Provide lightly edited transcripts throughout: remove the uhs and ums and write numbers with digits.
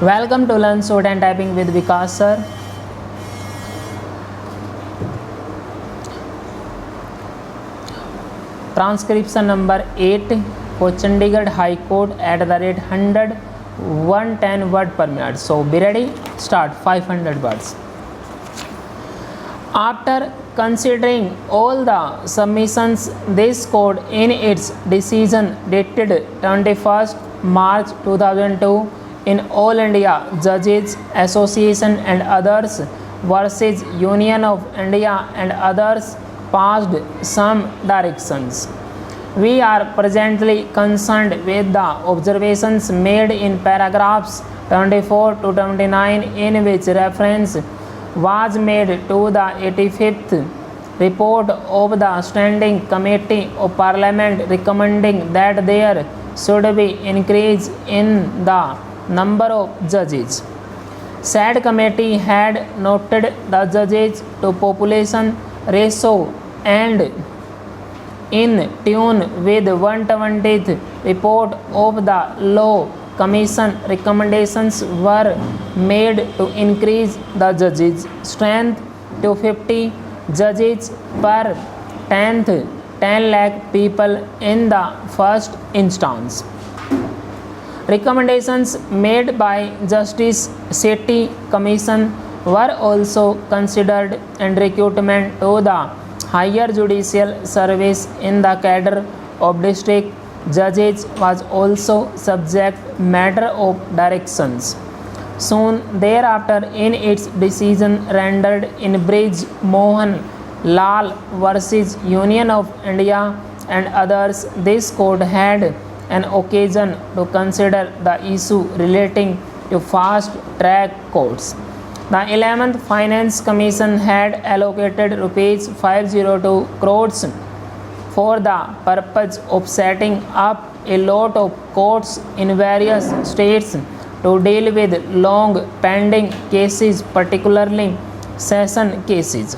Welcome to Learn Student Typing with Vikas sir. Transcription number 8 for Chandigarh High Court at the rate 110 word per minute. So be ready, start 500 words. After considering all the submissions, this court in its decision dated 21st March 2002 in All India Judges Association and others versus Union of India and others passed some directions. We are presently concerned with the observations made in paragraphs 24 to 29 in which reference was made to the 85th report of the Standing Committee of Parliament recommending that there should be increase in the number of judges. Said committee had noted the judges to population ratio and in tune with 120th report of the Law Commission, recommendations were made to increase the judges' strength to 50 judges per 10 lakh people in the first instance. Recommendations made by Justice Sethi Commission were also considered, and recruitment to the higher judicial service in the cadre of district judges was also subject matter of directions. Soon thereafter, in its decision rendered in Brij Mohan Lal versus Union of India and others, this court had an occasion to consider the issue relating to fast track courts. The 11th Finance Commission had allocated Rs 502 crores for the purpose of setting up a lot of courts in various states to deal with long pending cases, particularly session cases.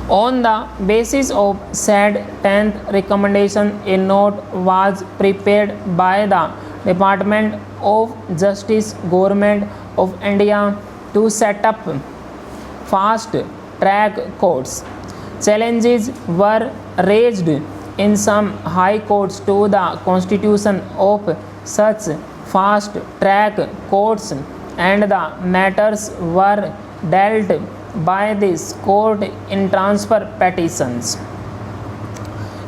On the basis of said 10th recommendation, a note was prepared by the Department of Justice, Government of India to set up fast track courts. Challenges were raised in some high courts to the constitution of such fast track courts, and the matters were dealt by this court in transfer petitions.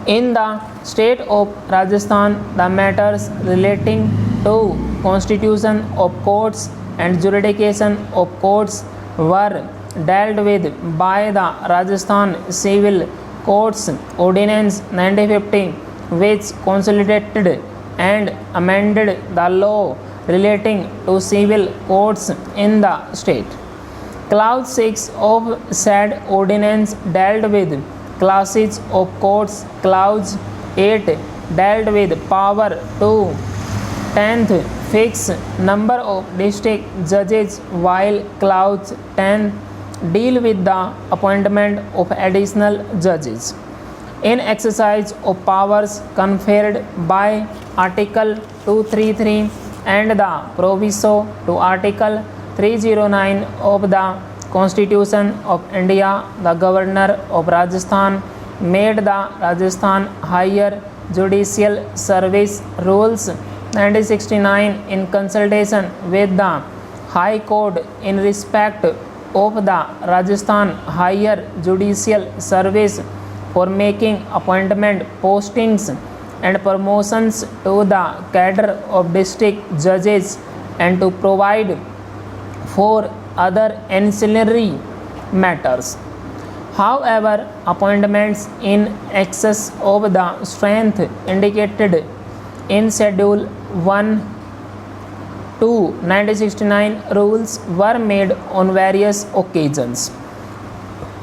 In the state of Rajasthan, the matters relating to constitution of courts and jurisdiction of courts were dealt with by the Rajasthan Civil Courts Ordinance 1950, which consolidated and amended the law relating to civil courts in the state. Clause 6 of said ordinance dealt with classes of courts. Clause 8 dealt with power to 10th fix number of district judges, while clause 10 deal with the appointment of additional judges. In exercise of powers conferred by Article 233 and the proviso to Article 309 of the Constitution of India, the Governor of Rajasthan made the Rajasthan Higher Judicial Service Rules 1969 in consultation with the High Court in respect of the Rajasthan Higher Judicial Service for making appointment, postings and promotions to the cadre of district judges and to provide for other ancillary matters. However, appointments in excess of the strength indicated in Schedule 1 to 1969 rules were made on various occasions.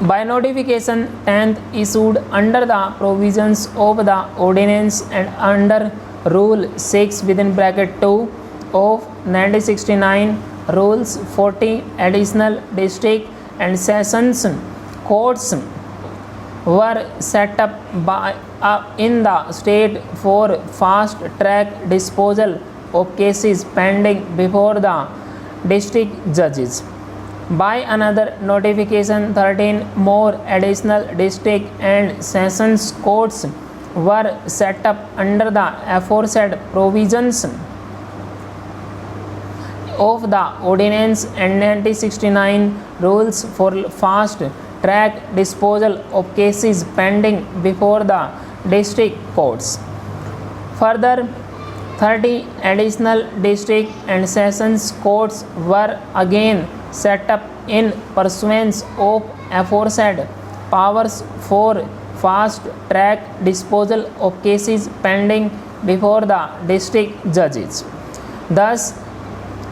By notification 10th issued under the provisions of the ordinance and under Rule 6 within bracket 2 of 1969, Rules 40 additional district and sessions courts were set up in the state for fast track disposal of cases pending before the district judges. By another notification, 13 more additional district and sessions courts were set up under the aforesaid provisions of the Ordinance and 1969 rules for fast track disposal of cases pending before the district courts. Further, 30 additional district and sessions courts were again set up in pursuance of aforesaid powers for fast track disposal of cases pending before the district judges. Thus,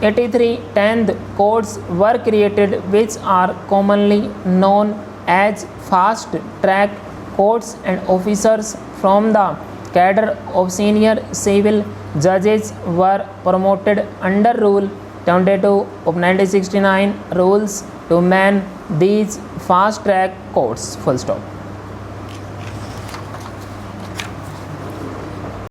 83 10th courts were created, which are commonly known as fast track courts, and officers from the cadre of senior civil judges were promoted under Rule 22 of 1969 rules to man these fast track courts. Full stop.